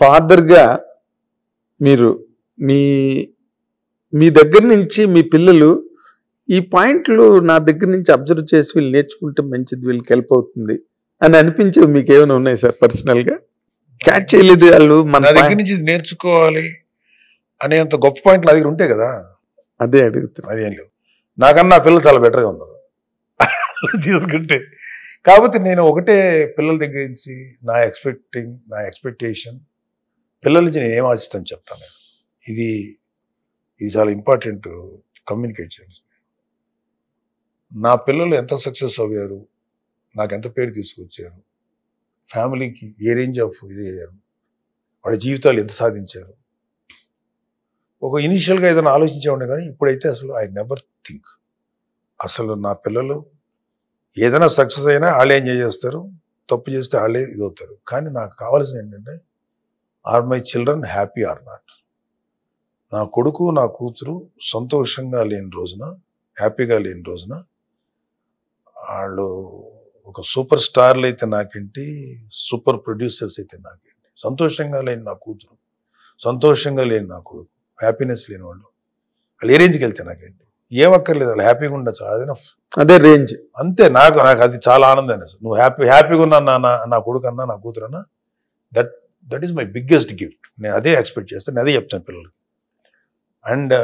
ఫాదర్గా మీరు మీ మీ దగ్గర నుంచి మీ పిల్లలు ఈ పాయింట్లు నా దగ్గర నుంచి అబ్జర్వ్ చేసి వీళ్ళు నేర్చుకుంటే మంచిది, వీళ్ళకి హెల్ప్ అవుతుంది అని అనిపించేవి మీకు ఏమైనా ఉన్నాయి సార్? పర్సనల్గా క్యాచ్ చేయలేదు వాళ్ళు మన దగ్గర నుంచి నేర్చుకోవాలి అనేంత గొప్ప పాయింట్లు నా దగ్గర ఉంటాయి కదా. అదే అడుగుతాను. అదేం లేవు. నాకన్నా నా పిల్లలు చాలా బెటర్గా ఉన్నారు తీసుకుంటే. కాబట్టి నేను ఒకటే పిల్లల దగ్గర నుంచి నా ఎక్స్పెక్టేషన్ పిల్లల నుంచి నేను ఏం ఆశిస్తాను చెప్తాను. ఇది చాలా ఇంపార్టెంట్ కమ్యూనికేట్ చేయాల్సింది. నా పిల్లలు ఎంత సక్సెస్ అయ్యారు, నాకు ఎంత పేరు తీసుకొచ్చారు, ఫ్యామిలీకి ఏ రేంజ్ ఆఫ్ ఇది అయ్యారు, వాళ్ళ జీవితాలు ఎంత సాధించారు, ఒక ఇనిషియల్గా ఏదైనా ఆలోచించే ఉండే. కానీ ఇప్పుడైతే అసలు ఐ నెవర్ థింక్. అసలు నా పిల్లలు ఏదైనా సక్సెస్ అయినా వాళ్ళే ఎంజాయ్ చేస్తారు, తప్పు చేస్తే వాళ్ళే ఇది అవుతారు. కానీ నాకు కావాల్సింది ఏంటంటే, are my children happy or not? నా కొడుకు నా కూతురు సంతోషంగా లేని రోజున, హ్యాపీగా లేని రోజున, వాళ్ళు ఒక సూపర్ స్టార్లు అయితే నాకేంటి, సూపర్ ప్రొడ్యూసర్స్ అయితే నాకేంటి, సంతోషంగా లేని నా కూతురు, సంతోషంగా లేని నా కొడుకు, హ్యాపీనెస్ లేని వాళ్ళు ఏ రేంజ్కి వెళ్తే నాకేంటి, ఏమక్కర్లేదు, వాళ్ళు హ్యాపీగా ఉండొచ్చు, అదే అదే రేంజ్ అంతే. నాకు అది చాలా ఆనందాన్ని. అసలు నువ్వు హ్యాపీగా ఉన్నా నా కొడుకు అన్నా నా కూతురు అన్నా, that is my biggest gift. నేను అదే ఎక్స్పెక్ట్ చేస్తాను, నేను అదే చెప్తాను పిల్లలకి. అండ్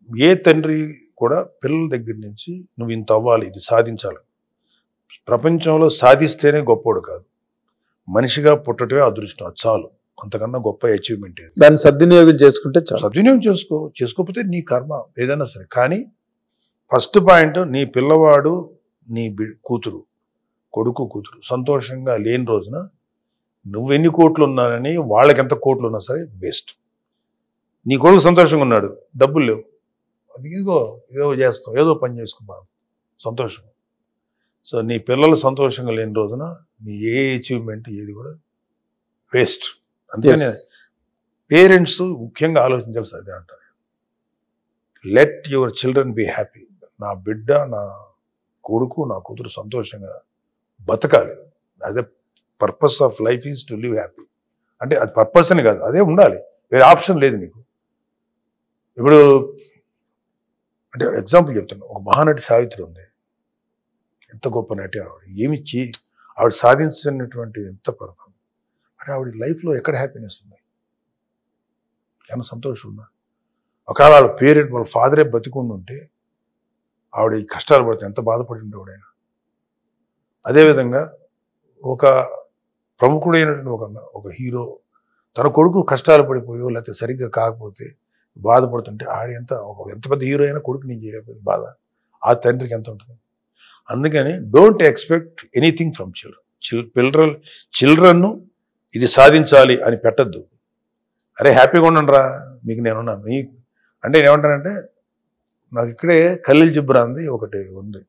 ఏ తండ్రి కూడా పిల్లల దగ్గర నుంచి నువ్వు ఇంత అవ్వాలి, ఇది సాధించాలి. ప్రపంచంలో సాధిస్తేనే గొప్పోడు కాదు, మనిషిగా పుట్టటమే అదృష్టం, అది చాలు. అంతకన్నా గొప్ప అచీవ్మెంట్ ఏది. దాన్ని సద్వినియోగం చేసుకుంటే చాలు. సద్వినియోగం చేసుకోకపోతే నీ కర్మ ఏదైనా సరే. కానీ ఫస్ట్ పాయింట్, నీ పిల్లవాడు, నీ కూతురు, కొడుకు కూతురు సంతోషంగా లేని రోజున నువ్వు ఎన్ని కోట్లు ఉన్నానని, వాళ్ళకి ఎంత కోట్లు ఉన్నా సరే వేస్ట్. నీ కొడుకు సంతోషంగా ఉన్నాడు, డబ్బులు లేవు, అది ఏదో చేస్తాం, ఏదో పని చేసుకున్నాను, సంతోషం. సో నీ పిల్లలు సంతోషంగా లేని రోజున నీ ఏ అచీవ్మెంట్ ఏది కూడా వేస్ట్. అందుకని పేరెంట్స్ ముఖ్యంగా ఆలోచించాల్సి అదే అంటారు, let your children be happy. నా బిడ్డ, నా కొడుకు, నా కూతురు సంతోషంగా బతకాలి. అదే purpose of life is to live happy. అంటే అది పర్పస్ అని కాదు, అదే ఉండాలి, వేరే ఆప్షన్ లేదు నీకు. ఇప్పుడు అంటే ఎగ్జాంపుల్ చెప్తున్నా, ఒక మహానటి సావిత్రి ఉంది, ఎంత గొప్ప నటి ఆవిడ, ఏమిచ్చి ఆవిడ సాధించినటువంటి ఎంత పర్వం. అంటే ఆవిడ లైఫ్లో ఎక్కడ హ్యాపీనెస్ ఉంది, ఎంత సంతోషం ఉందా? ఒకవేళ వాళ్ళ పేరెంట్, వాళ్ళ ఫాదరే బతికుండి ఉంటే ఆవిడ ఈ కష్టాలు పడితే ఎంత బాధపడి ఉండేవాడు ఆయన. అదేవిధంగా ఒక ప్రముఖుడైనటువంటి ఒక హీరో తన కొడుకు కష్టాలు పడిపోయో లేకపోతే సరిగ్గా కాకపోతే బాధపడుతుంటే ఎంత పెద్ద హీరో అయినా కొడుకు నేను చేయలేకపోతే బాధ ఆ తండ్రికి ఎంత ఉంటుంది. అందుకని don't expect anything from children ఇది సాధించాలి అని పెట్టద్దు. అరే హ్యాపీగా ఉండండిరా, మీకు నేనున్నా. మీకు అంటే నేనేమంటానంటే, నాకు ఇక్కడే ఖలీల్ జిబ్రాన్ది ఒకటి ఉంది,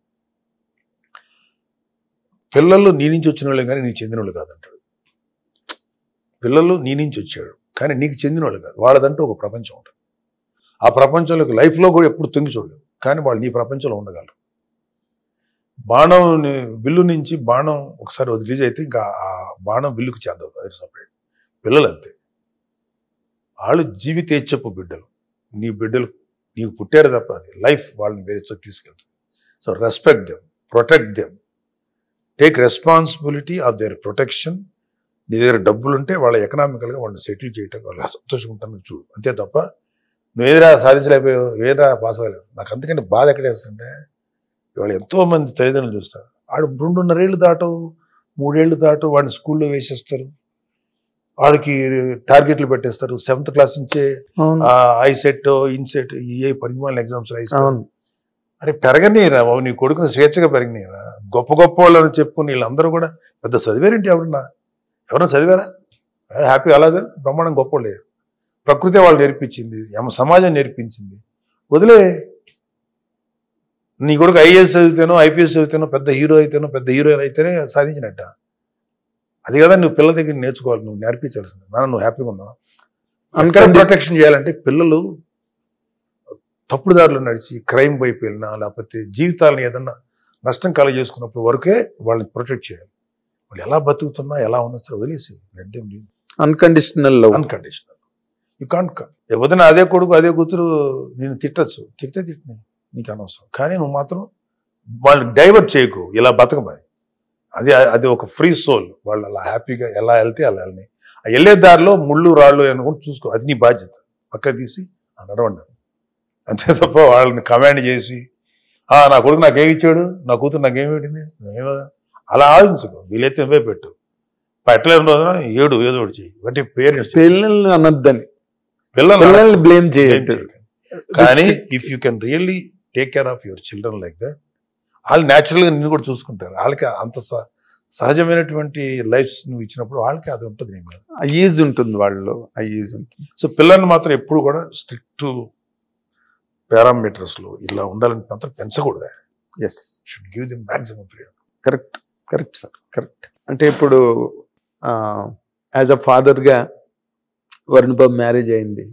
పిల్లలు నీ నుంచి వచ్చిన వాళ్ళే కానీ నీకు చెందిన వాళ్ళు కాదంటాడు. పిల్లలు నీ నుంచి వచ్చాడు కానీ నీకు చెందిన వాళ్ళు కాదు, వాళ్ళదంటూ ఒక ప్రపంచం ఉంటుంది. ఆ ప్రపంచంలోకి లైఫ్లో కూడా ఎప్పుడు తొంగి చూడలేవు, కానీ వాళ్ళు నీ ప్రపంచంలో ఉండగలరు. బాణం విల్లు నుంచి బాణం ఒకసారి రిలీజ్ అయితే ఇంకా ఆ బాణం విల్లుకు చెందదు, అది సపరేట్. పిల్లలు అంతే, వాళ్ళు జీవితేచ్ఛపు బిడ్డలు. నీ బిడ్డలు నీకు పుట్టారు తప్ప అది లైఫ్ వాళ్ళని వేరేతో తీసుకెళ్తుంది. So respect them, protect them, take responsibility of their protection. నీ దగ్గర డబ్బులు ఉంటే వాళ్ళ ఎకనామికల్గా వాళ్ళని సెటిల్ చేయటం, వాళ్ళు సంతోషంగా ఉంటాను చూడు, అంతే తప్ప నువ్వు ఏదైనా సాధించలేకపోయావు, ఏదైనా పాస్ అవ్వలేవు. నాకు అందుకని బాధ ఎక్కడ వేస్తుంటే, ఇవాళ ఎంతోమంది తల్లిదండ్రులు చూస్తారు, ఆడు 2.5 ఏళ్ళు దాటు 3 ఏళ్ళు దాటు వాడిని స్కూల్లో వేసేస్తారు, వాడికి టార్గెట్లు పెట్టేస్తారు. 7th క్లాస్ నుంచే ఐసెట్, ఇన్సెట్, ఏ పరిమాణ ఎగ్జామ్స్ రాయిస్తారు. అరే పెరగనీరా బాబు, నీ కొడుకుని స్వేచ్ఛగా పెరగనీరా. గొప్ప గొప్ప వాళ్ళని చెప్పుకుని వీళ్ళందరూ కూడా పెద్ద చదివారేంటి? ఎవరన్నా చదివారా? హ్యాపీ అలాగే బ్రహ్మాండం గొప్ప లేరు. ప్రకృతి వాళ్ళు నేర్పించింది, సమాజం నేర్పించింది. వదిలే, నీ కొడుకు ఐఏఎస్ చదివితేనో ఐపీఎస్ చదివితేనో పెద్ద హీరో అయితేనో పెద్ద హీరోయిన్ అయితేనే సాధించినట్ట. అది కదా నువ్వు పిల్లల దగ్గర నేర్చుకోవాలి, నువ్వు నేర్పించాల్సింది. నువ్వు హ్యాపీగా ఉన్నావు. అందుకని ప్రొటెక్షన్ చేయాలంటే పిల్లలు తప్పుడు దారిలో నడిచి క్రైమ్ వైపు వెళ్ళినా లేకపోతే జీవితాలను ఏదన్నా నష్టం కలగజేసుకున్నప్పుడు వరకే వాళ్ళని ప్రొటెక్ట్ చేయాలి. వాళ్ళు ఎలా బతుకుతున్నా ఎలా ఉన్నా సరే వదిలేసి రెడ్డేం లేదు. Unconditional love. Unconditional. You can't ఎవరైనా అదే కొడుకు అదే కూతురు నేను తిట్టచ్చు, తిట్టినాయి నీకు అనవసరం, కానీ నువ్వు మాత్రం వాళ్ళని డైవర్ట్ చేయకు, ఇలా బతకబాయి. అది ఒక ఫ్రీ సోల్. వాళ్ళు అలా హ్యాపీగా ఎలా వెళ్తే అలా వెళ్ళని, ఆ వెళ్ళే దారిలో ముళ్ళు రాళ్ళు అనుకుంటూ చూసుకో, అది నీ బాధ్యత. పక్క తీసి నడవండి అంతే తప్ప వాళ్ళని కమాండ్ చేసి నా కొడుకు నాకేమి ఇచ్చాడు, నా కూతురు నాకేమి పెట్టింది, అలా ఆలోచించుకో. వీలైతే నువ్వే పెట్టు, పెట్టలేని రోజున ఏదో ఒకటి చెయ్యి. అంటే పేరెంట్స్ పిల్లల్ని అనొద్దని, పిల్లల్ని బ్లేమ్ చేయకండి. కానీ if you can really take care of your children like that, వాళ్ళు న్యాచురల్గా నిన్ను కూడా చూసుకుంటారు. వాళ్ళకి అంత సహజమైనటువంటి లైఫ్ నువ్వు ఇచ్చినప్పుడు వాళ్ళకి అది ఉంటుంది నీ మీద, ఈజ్ ఉంటుంది వాళ్ళు, ఈజ్ ఉంటుంది. సో పిల్లల్ని మాత్రం ఎప్పుడు కూడా స్ట్రిక్ట్ పారామీటర్స్లో ఇలా ఉండాలని మాత్రం పెంచకూడదు. Yes, should give the maximum freedom. Correct sir, correct. అంటే ఇప్పుడు యాజ్ అ ఫాదర్గా వరుణ్ బాబు మ్యారేజ్ అయింది,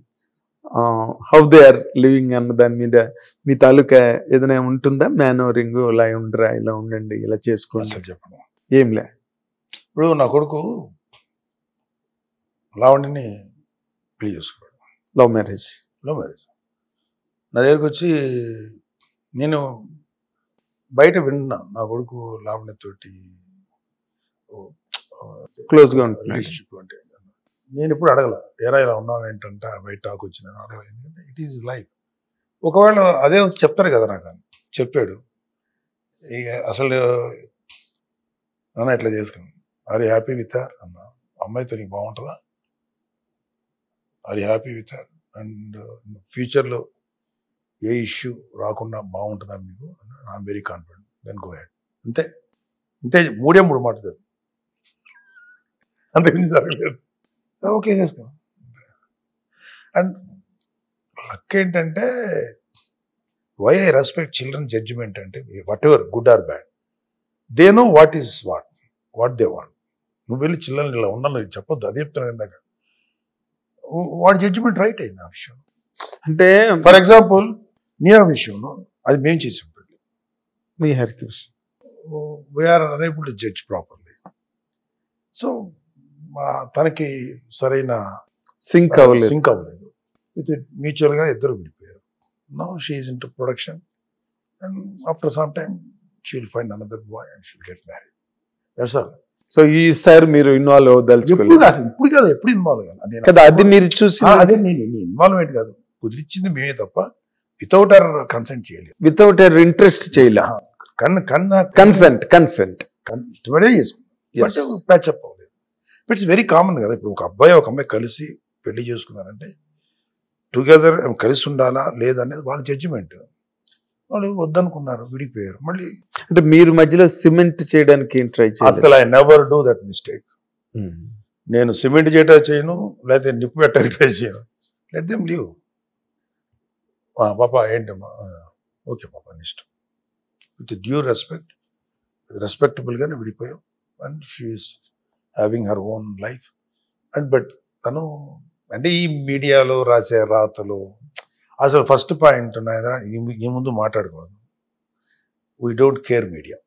హౌ దే ఆర్ లివింగ్ అన్న దాని మీద మీ తాలూకా ఏదైనా ఉంటుందా? మేనోరింగ్, ఇలా ఉండరా, ఇలా ఉండండి, ఇలా చేసుకోండి, అసలు చెప్పను. ఏం లే. ఇప్పుడు నా కొడుకు లావణ్యని పెళ్లి చేసుకున్నాడు, లవ్ మ్యారేజ్. నా దగ్గరికి వచ్చి నేను బయట విన్నా నా కొడుకు లావణ్యతోటి క్లోజ్గా ఉంటుంది. రిలేషన్షిప్ అంటే నేను ఎప్పుడు అడగల, ఇలా ఉన్నావు ఏంటంటే బయట టాక్ వచ్చిందని అడగల. ఎందుకంటే ఇట్ ఈజ్ లైఫ్. ఒకవేళ అదే చెప్తారు కదా నాకు అని చెప్పాడు. అసలు నాన్న ఎట్లా చేసుకున్నాను, are you happy with her అన్న, అమ్మాయితో నీకు బాగుంటుందా, are you happy with her, and ఫ్యూచర్లో ఏ ఇష్యూ రాకుండా బాగుంటుందా మీకు, I'm very confident, then go ahead. అంతే మూడు మాట్లాడు, అంతకుమించి జరగలేదు. ఓకే చేసుకో. అండ్ లక్ ఏంటంటే why I respect children judgement అంటే whatever good or bad, they know what is what they want. నువ్వు వెళ్ళి చిల్డ్రన్ ఇలా ఉండాలని చెప్పొద్దు, అది చెప్తున్నాను ఇందాక. వాడి జడ్జిమెంట్ రైట్ అయింది ఆ విషయం. అంటే ఫర్ ఎగ్జాంపుల్ నీ ఆ విషయంలో అది మేము చేసాం, మీ హెర్క్యూస్ we're unable to judge properly. So తనకి సరైన సింక్ అవ్వలేదు, మ్యూచువల్గా ఇద్దరు విడిపోయారు. Now she is into production and after some time she will find another boy and she will get married. That's all. So ఈసారి మీరు ఇన్వాల్వ్ అవ్వదలుచుకోలేదు? ఇప్పుడు కాదు, ఎప్పుడు ఇన్వాల్వ్ కాదు కదా, అది మీరు చూసి అదే నేను ఇన్వాల్వ్మెంట్ కాదు, కుదిరించింది మేమే తప్ప వితౌట్ అవర్ కన్సెంట్ చేయలేదు, వితౌట్ అవర్ ఇంట్రెస్ట్ చేయలే. కన్సెంట్ ఇష్టపడే చేసుకున్నాం, ప్యాచప్ అవ్వలేదు. ఇట్స్ వెరీ కామన్ కదా. ఇప్పుడు ఒక అబ్బాయి ఒక అమ్మాయి కలిసి పెళ్లి చేసుకున్నారంటే టుగెదర్ కలిసి ఉండాలా లేదనేది వాళ్ళ జడ్జిమెంట్. వాళ్ళు వద్దనుకున్నారు, విడిపోయారు. మళ్ళీ అంటే మీరు మధ్యలో సిమెంట్ చేయడానికి ట్రై చేయాలి? అసలు I never do that mistake. నేను సిమెంట్ చేయను, లేకపోతే నిప్పు పెట్టడానికి ట్రై చేయను. Let them leave. పాప ఏంటమ్మా, ఓకే పాప నీ ఇష్టం, విత్ డ్యూ రెస్పెక్టబుల్గానే విడిపోయాం. And she is having her own life. And but తను అంటే ఈ మీడియాలో రాసే రాతలు అసలు ఫస్ట్ పాయింట్ ఈ ముందు మాట్లాడకూడదు. We don't care media.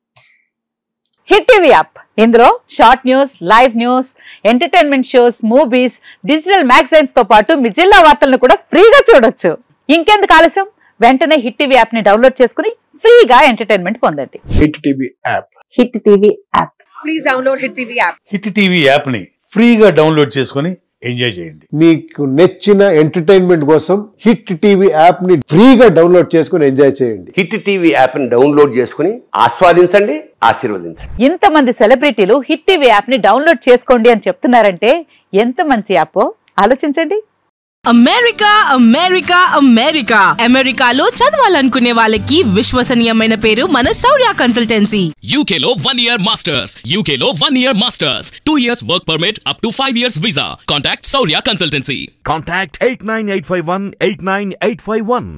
Hit TV app, ఇందులో short news, live news, entertainment shows, movies, digital magazines తో పాటు మీ జిల్లా వార్తలను కూడా ఫ్రీగా చూడొచ్చు. ఇంకెందుకు ఆలస్యం, వెంటనే హిట్ టీవీ యాప్ ని డౌన్లోడ్ చేసుకుని ఫ్రీగా ఎంటర్టైన్మెంట్ పొందండి. Hit TV app. Hit TV app. Please download hit TV app. Hit TV app ని ఫ్రీగా డౌన్లోడ్ చేసుకుని ఎంజాయ్ చేయండి. మీకు నచ్చిన ఎంటర్టైన్మెంట్ కోసం హిట్ టీవీ యాప్ ని ఫ్రీగా డౌన్లోడ్ చేసుకుని ఎంజాయ్ చేయండి. హిట్ టీవీ యాప్ ని డౌన్లోడ్ చేసుకుని ఆస్వాదించండి, ఆశీర్వదించండి. ఇంతమంది సెలబ్రిటీలు హిట్ టీవీ యాప్ ని డౌన్లోడ్ చేసుకోండి అని చెప్తున్నారంటే ఎంత మంచి యాప్ ఆలోచించండి. అమెరికా అమెరికా అమెరికా అమెరికాలో చదవాలనుకునే వాళ్ళకి విశ్వసనీయమైన పేరు మన శౌర్య కన్సల్టెన్సీ. UK లో 1 year masters, UK లో 1 year masters, 2 years work permit up to 5 years visa. Contact Saurya Consultancy. Contact 89851 89851.